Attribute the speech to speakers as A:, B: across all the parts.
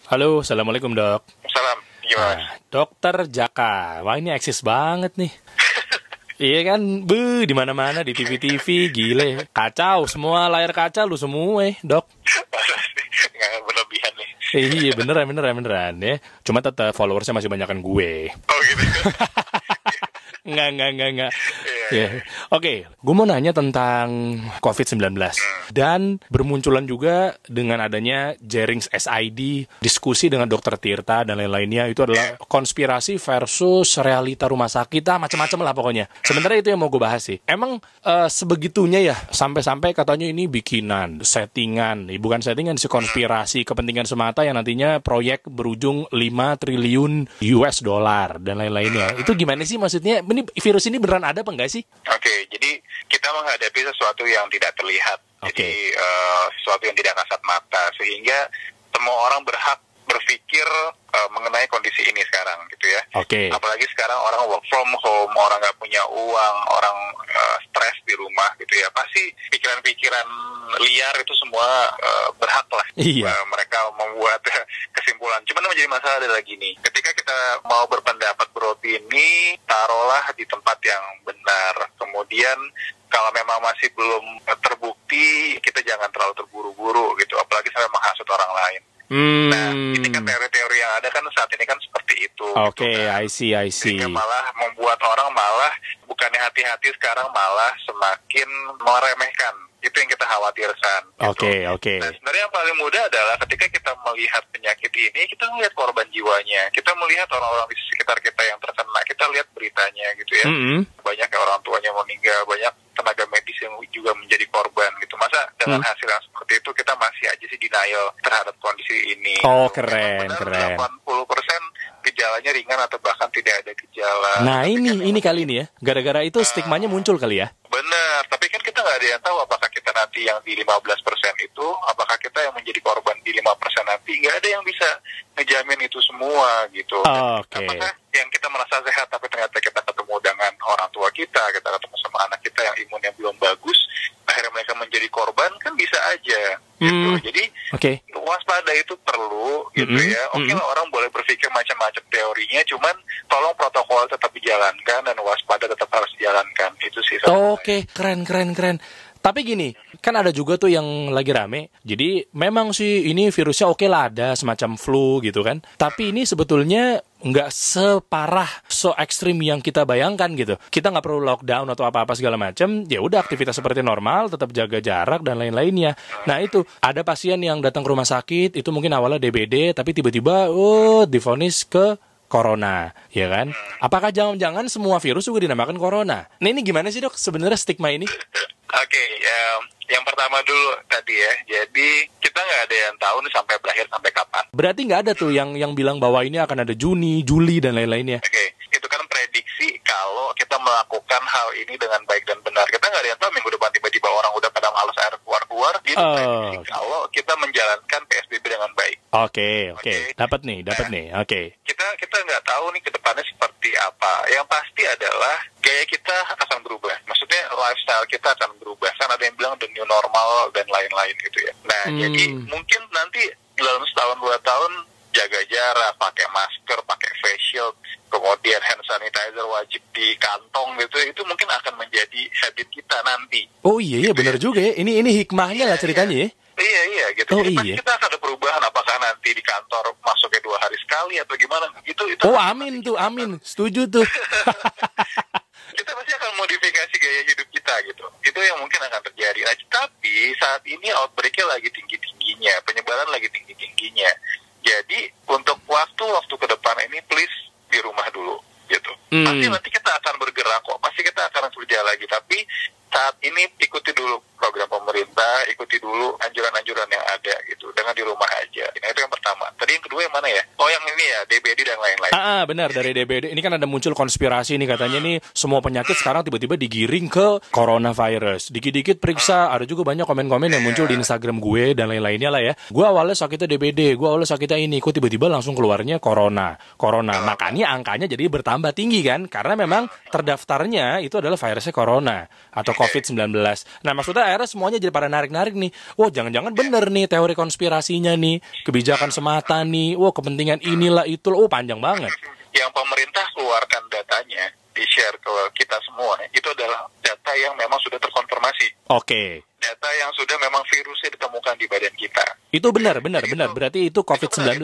A: Halo, assalamualaikum dok.
B: Salam, gimana?
A: Dokter Jaka, wah ini eksis banget nih. Iya kan, di mana-mana di TV-TV, gile, kacau, semua layar kaca lu semua, dok.
B: Nggak berlebihan nih.
A: Iya beneran ya. Cuma tetap followersnya masih banyakan gue.
B: Oh gitu.
A: Enggak.
B: Iya.
A: Oke, gue mau nanya tentang COVID-19. Dan bermunculan juga dengan adanya Jerings SID, diskusi dengan dokter Tirta dan lain-lainnya. Itu adalah konspirasi versus realita rumah sakit, macam-macam lah pokoknya. Sebenarnya itu yang mau gue bahas sih. Emang sebegitunya ya, sampai-sampai katanya ini bikinan, settingan. Bukan settingan sih, konspirasi, kepentingan semata yang nantinya proyek berujung 5 triliun US dollar dan lain-lainnya. Itu gimana sih maksudnya? Ini virus ini beneran ada apa enggak sih?
B: Oke, jadi kita menghadapi sesuatu yang tidak terlihat.
A: Oke.
B: Jadi sesuatu yang tidak kasat mata, sehingga semua orang berhak berpikir mengenai kondisi ini sekarang, gitu ya.
A: Oke.
B: Apalagi sekarang orang work from home, orang nggak punya uang, orang stres di rumah, gitu ya. Pasti pikiran-pikiran liar itu semua berhak lah.
A: Iya.
B: Mereka membuat kesimpulan. Cuman menjadi masalah adalah gini, ketika kita mau berpendapat beropini, taruhlah di tempat yang benar. Kemudian kalau memang masih belum terbukti, kita jangan terlalu terburu-buru gitu, apalagi sampai menghasut orang lain. Nah, ini kan teori-teori yang ada kan saat ini kan seperti itu.
A: Oke,
B: gitu kan.
A: I see.
B: Sehingga malah membuat orang malah bukannya hati-hati, sekarang malah semakin meremehkan. Itu yang kita khawatirkan. Gitu.
A: Oke.
B: Nah, sebenarnya yang paling mudah adalah ketika kita melihat penyakit ini, kita melihat korban jiwanya, kita melihat orang-orang di sekitar kita yang terkena, kita lihat beritanya gitu ya. Banyak yang orang tuanya meninggal, banyak tenaga medis yang juga menjadi korban gitu. Masa dengan hasil yang seperti itu kita masih aja sih denial terhadap kondisi ini.
A: Oh,
B: gitu.
A: keren.
B: 80% gejalanya ringan atau bahkan tidak ada gejala.
A: Nah,
B: Tapi
A: ini kali ini ya. Gara-gara itu stigmanya muncul kali ya.
B: benar, tapi kan kita nggak ada yang tahu apakah kita nanti yang di 15% itu, apakah kita yang menjadi korban di 5% nanti, nggak ada yang bisa ngejamin itu semua gitu.
A: Oke.
B: Apakah yang kita merasa sehat tapi ternyata kita ketemu dengan orang tua kita ketemu sama anak kita yang imunnya belum bagus, akhirnya mereka menjadi korban, kan bisa aja gitu. Jadi waspada itu perlu gitu ya. Oke lah, orang boleh berpikir macam-macam teorinya, cuman tolong protokol tetap dijalankan dan waspada tetap harus dijalankan. Itu sih.
A: Oke, keren. Tapi gini, kan ada juga tuh yang lagi rame. Jadi memang sih ini virusnya oke lah, ada semacam flu gitu kan. Tapi ini sebetulnya nggak separah, so ekstrim yang kita bayangkan gitu. Kita nggak perlu lockdown atau apa-apa segala macam. Ya udah, aktivitas seperti normal, tetap jaga jarak dan lain-lainnya. Nah itu, ada pasien yang datang ke rumah sakit, itu mungkin awalnya DBD, tapi tiba-tiba divonis ke corona, ya kan? Apakah jangan-jangan semua virus juga dinamakan corona? Nah ini gimana sih dok sebenarnya stigma ini?
B: Oke, yang pertama dulu tadi ya. Jadi kita nggak ada yang tahu nih sampai berakhir sampai kapan.
A: Berarti nggak ada tuh yang bilang bahwa ini akan ada Juni, Juli dan lain-lainnya.
B: Oke, itu kan prediksi kalau kita melakukan hal ini dengan baik dan benar. Kita nggak ada yang tahu minggu depan tiba-tiba orang udah pada malas air keluar-keluar. Itu prediksi kalau kita menjalankan PSBB dengan baik.
A: Oke. Dapat nih. Oke.
B: Kita nggak tahu nih ke depannya seperti apa. Yang pasti adalah gaya kita akan berubah. Maksudnya lifestyle kita akan berubah. Kan ada yang bilang the new normal dan lain-lain gitu ya. Nah, jadi mungkin nanti dalam setahun 2 tahun jaga jarak, pakai masker, pakai face shield, kemudian hand sanitizer wajib di kantong gitu. Itu mungkin akan menjadi habit kita nanti.
A: Oh iya benar juga ya. Ini hikmahnya lah ceritanya ya.
B: Iya gitu. Jadi pasti kita akan ada perubahan, apakah nanti di kantor masuknya 2 hari sekali atau gimana gitu.
A: Amin. Setuju tuh.
B: Kita pasti akan modifikasi gaya hidup kita gitu. Itu yang mungkin akan terjadi. Nah, tapi saat ini outbreak-nya lagi tinggi-tingginya, penyebaran lagi tinggi-tingginya. Jadi untuk waktu ke depan ini please di rumah dulu gitu. Pasti nanti kita akan bergerak kok. Pasti kita akan kerja lagi, tapi saat ini ikuti dulu program pemerintah, ikuti dulu anjuran-anjuran yang ada gitu, dengan di rumah aja. Nah itu yang pertama. Tadi yang kedua yang mana ya? Oh yang ini ya, DBD dan lain-lain.
A: Benar, dari DBD. Ini kan ada muncul konspirasi nih katanya nih, semua penyakit sekarang tiba-tiba digiring ke coronavirus. Dikit-dikit periksa, ada juga banyak komen-komen yang muncul di Instagram gue dan lain-lainnya lah ya. Gue awalnya sakitnya DBD, gue awalnya sakitnya ini, kok tiba-tiba langsung keluarnya corona. Makanya angkanya jadi bertambah tinggi kan, karena memang terdaftarnya itu adalah virusnya corona atau COVID-19. Nah maksudnya akhirnya semuanya jadi pada narik-narik nih. Wah jangan-jangan bener nih teori konspirasinya nih, kebijakan semata nih ini, kepentingan inilah itu, panjang banget.
B: Yang pemerintah keluarkan datanya, di-share ke kita semua, itu adalah data yang memang sudah terkonfirmasi.
A: Oke.
B: Data yang sudah memang virusnya ditemukan di badan kita.
A: Itu benar. Berarti itu COVID-19.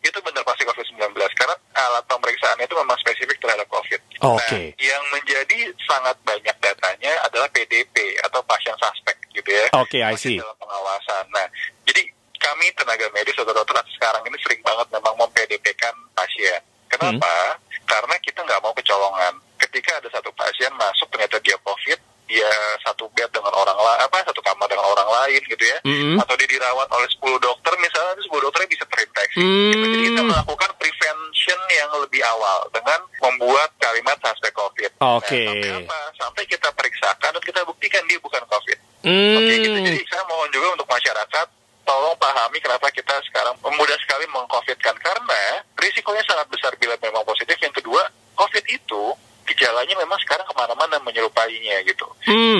B: Itu benar pasti COVID-19. Karena alat pemeriksaan itu memang spesifik terhadap COVID.
A: Oke.
B: Nah, yang menjadi sangat banyak datanya adalah PDP atau pasien suspek gitu ya.
A: Oke, I see.
B: Dalam pengawasan. Nah, jadi kami tenaga medis atau dokter sekarang ini sering banget memang mem-PDP-kan pasien. Kenapa? Karena kita nggak mau kecolongan. Ketika ada satu pasien masuk ternyata dia COVID, dia satu bed dengan orang lain, satu kamar dengan orang lain gitu ya, atau dia dirawat oleh 10 dokter misalnya, 10 dokternya bisa terinfeksi. Gitu. Jadi kita melakukan prevention yang lebih awal dengan membuat kalimat suspek COVID.
A: Oke.
B: Nah, sampai apa? Sampai kita periksakan dan kita buktikan dia bukan COVID. Oke, gitu. Jadi saya mohon juga untuk masyarakat, tolong pahami kenapa kita sekarang mudah sekali meng-COVID-kan. Karena risikonya sangat besar bila memang positif. Yang kedua, COVID itu gejalanya memang sekarang kemana-mana menyerupainya gitu.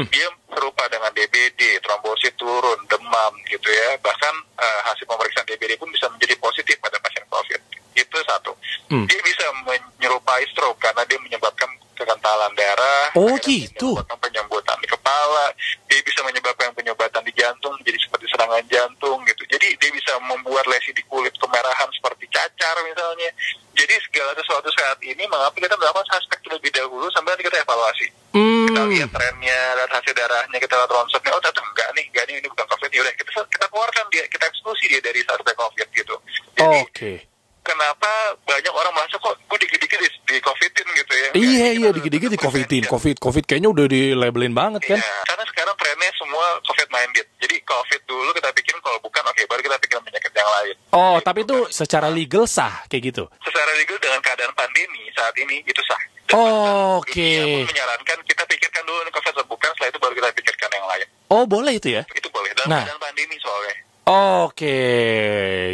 B: Dia serupa dengan DBD, trombosit turun, demam gitu ya. Bahkan hasil pemeriksaan DBD pun bisa menjadi positif pada pasien COVID. Itu satu. Dia bisa menyerupai stroke karena dia menyebabkan kekentalan darah.
A: Oh gitu.
B: Menyebabkan penyembutan di kepala. Dia bisa menyebabkan penyebatan di jantung menjadi seperti serangan jantung gitu. Jadi dia bisa membuat lesi di kulit kemerahan seperti cacar misalnya. Jadi segala sesuatu saat ini mengapa kita melakukan suspek terlebih dahulu sambil nanti kita evaluasi. Kita lihat trennya, lihat hasil darahnya, kita lihat ronsennya, ternyata enggak nih ini bukan COVID. Yaudah kita keluarkan dia, kita eksklusi dia dari suspek COVID gitu. Jadi kenapa banyak orang merasa kok gue dikit-dikit di COVID-in gitu ya.
A: Iya, dikit-dikit di COVID-in. COVID kayaknya udah di-labelin banget kan.
B: Iya, karena sekarang trennya semua COVID-minded. Jadi COVID dulu kita pikirin, kalau bukan baru kita pikirin penyakit yang lain.
A: Oh, tapi itu secara legal sah kayak gitu?
B: Secara legal dengan keadaan pandemi saat ini itu sah.
A: Oke.
B: Dunia pun menyarankan kita pikirkan dulu nih COVID atau bukan, setelah itu baru kita pikirkan yang lain.
A: Oh, boleh itu ya?
B: Itu boleh, dalam keadaan pandemi soalnya.
A: Oke.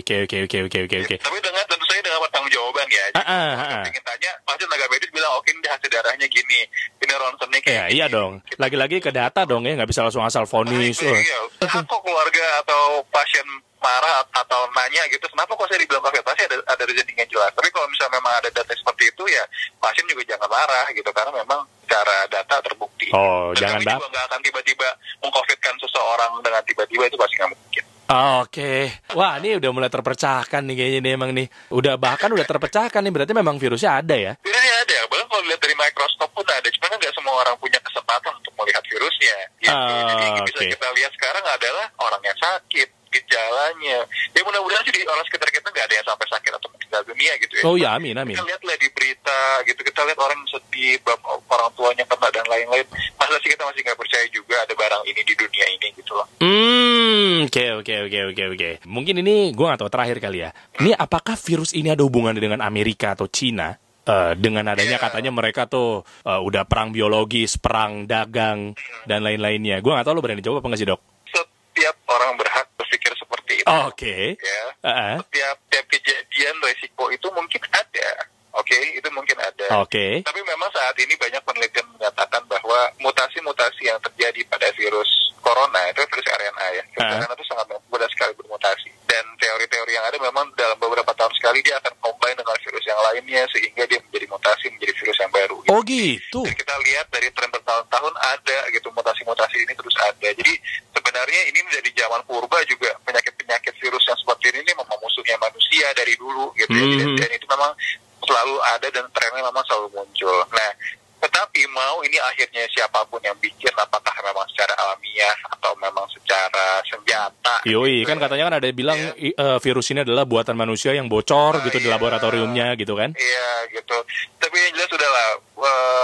B: Tapi tentu saja dengan pertanggungjawaban ya. Jadi ingin tanya, pasti tenaga medis bilang, oke ini hasil darahnya gini, ini ronsennya kayak
A: iya dong. Lagi-lagi ke data dong ya, nggak bisa langsung asal vonis.
B: Iya. Kok keluarga atau pasien marah atau nanya gitu, kenapa kok saya dibilang COVID? Pasti ada reasoning yang jelas. Tapi kalau misalnya memang ada data seperti itu ya, pasien juga jangan marah gitu, karena memang secara data terbukti.
A: Dan
B: jangan kami juga nggak akan tiba-tiba meng-COVID-kan seseorang dengan tiba-tiba, itu pasti nggak mungkin.
A: Oke. Wah, ini udah mulai terpecahkan nih kayaknya nih emang nih. Bahkan udah terpecahkan nih, berarti memang virusnya ada ya?
B: Virusnya ada, bahkan kalau lihat dari mikroskop pun ada. Cuma kan nggak semua orang punya kesempatan untuk melihat virusnya. Gitu. Jadi yang bisa kita lihat sekarang adalah orang yang sakit, gejalanya. Ya mudah-mudahan sih di orang sekitar kita nggak ada yang sampai sakit atau meninggal dunia gitu ya.
A: Oh ya, amin.
B: Kita lihatlah di berita gitu, kita lihat orang sedih, orang tuanya kena dan lain-lain. Masa sih kita masih nggak percaya juga ada barang ini di dunia ini gitu loh.
A: Oke. Mungkin ini gue nggak tahu, terakhir kali ya. Ini apakah virus ini ada hubungannya dengan Amerika atau Cina? Dengan adanya katanya mereka tuh udah perang biologis, perang dagang dan lain-lainnya. Gue nggak tahu, lo berani jawab apa nggak sih, Dok?
B: Setiap orang berhak berpikir seperti itu.
A: Oke.
B: Ya. Setiap kejadian resiko itu mungkin ada. Oke, itu mungkin ada.
A: Oke.
B: Tapi memang saat ini banyak penelitian menyatakan bahwa mutasi-mutasi yang terjadi pada virus corona, itu virus RNA ya. Virus RNA itu sangat mudah sekali bermutasi. Dan teori-teori yang ada memang dalam beberapa tahun sekali dia akan combine dengan virus yang lainnya, sehingga dia menjadi mutasi, menjadi virus yang baru. Gitu.
A: Oh gitu.
B: Dan kita lihat dari tren bertahun-tahun ada gitu, mutasi-mutasi ini terus ada. Jadi sebenarnya ini menjadi zaman purba juga, penyakit-penyakit virus yang seperti ini memang musuhnya manusia dari dulu gitu ya. Dan itu memang selalu ada dan trennya memang selalu muncul. Nah, tetapi mau ini akhirnya siapapun yang bikin, apakah memang secara alamiah atau memang secara senjata.
A: Yoi, kan katanya kan ada yang bilang virus ini adalah buatan manusia yang bocor gitu di laboratoriumnya gitu kan. Iya
B: gitu. Tapi yang jelas sudahlah,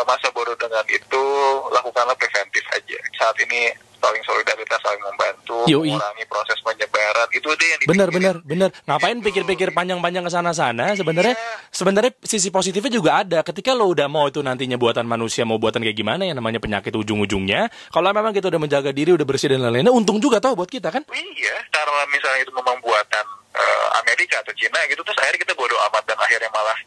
B: masa bodoh dengan itu, lakukanlah preventif aja. Saat ini saling solidaritas, saling membantu, mengurangi proses penyebaran, itu deh yang dipikirin.
A: Bener. Ngapain pikir-pikir panjang-panjang ke sana-sana? Sebenarnya sisi positifnya juga ada. Ketika lo udah mau itu nantinya buatan manusia, mau buatan kayak gimana, yang namanya penyakit ujung-ujungnya, kalau memang kita udah menjaga diri, udah bersih dan lain-lainnya, untung juga tau buat kita kan?
B: Iya, karena misalnya itu memang buatan Amerika atau Cina gitu, terus akhirnya kita bodo amat dan akhirnya malah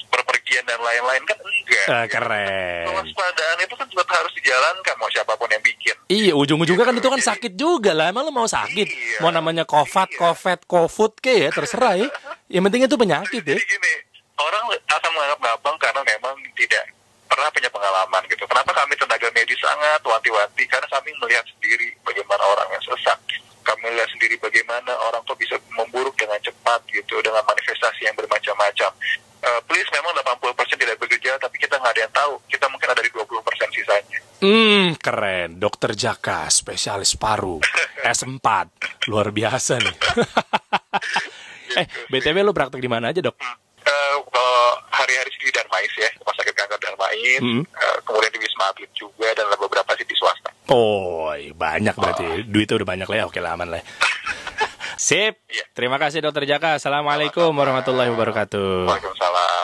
B: berpergian dan lain-lain, kan enggak.
A: Keren.
B: Kewaspadaan itu kan tetap harus dijalankan, mau siapapun yang bikin.
A: Iya, ujung-ujungnya kan itu kan sakit juga lah. Emang lo mau sakit? Mau namanya COVID kayak ya, terserah ya. Yang penting itu penyakit ya.
B: Jadi gini, orang akan menganggap gampang karena memang tidak pernah punya pengalaman gitu. Kenapa kami tenaga medis sangat wanti-wanti? Karena kami melihat sendiri bagaimana orang yang sesak. Kami melihat sendiri bagaimana orang tuh bisa memburuk dengan cepat gitu, dengan manifestasi yang bermacam-macam. Please, memang 80% tidak bergejala, tapi kita nggak ada yang tahu. Kita mungkin ada di 20% sisanya.
A: Keren. Dokter Jaka, spesialis paru. S4. Luar biasa nih. BTW lu praktek di mana aja, Dok?
B: Kalau hari-hari sih di Darmais ya, Rumah Sakit Kanker Darmais, kemudian di Wisma Atlet juga, dan beberapa sih di swasta.
A: Oh, banyak berarti. Duitnya udah banyak lah ya, oke lah, aman lah. Sip.
B: Iya.
A: Terima kasih Dokter Jaka. Assalamualaikum warahmatullahi wabarakatuh.
B: Waalaikumsalam.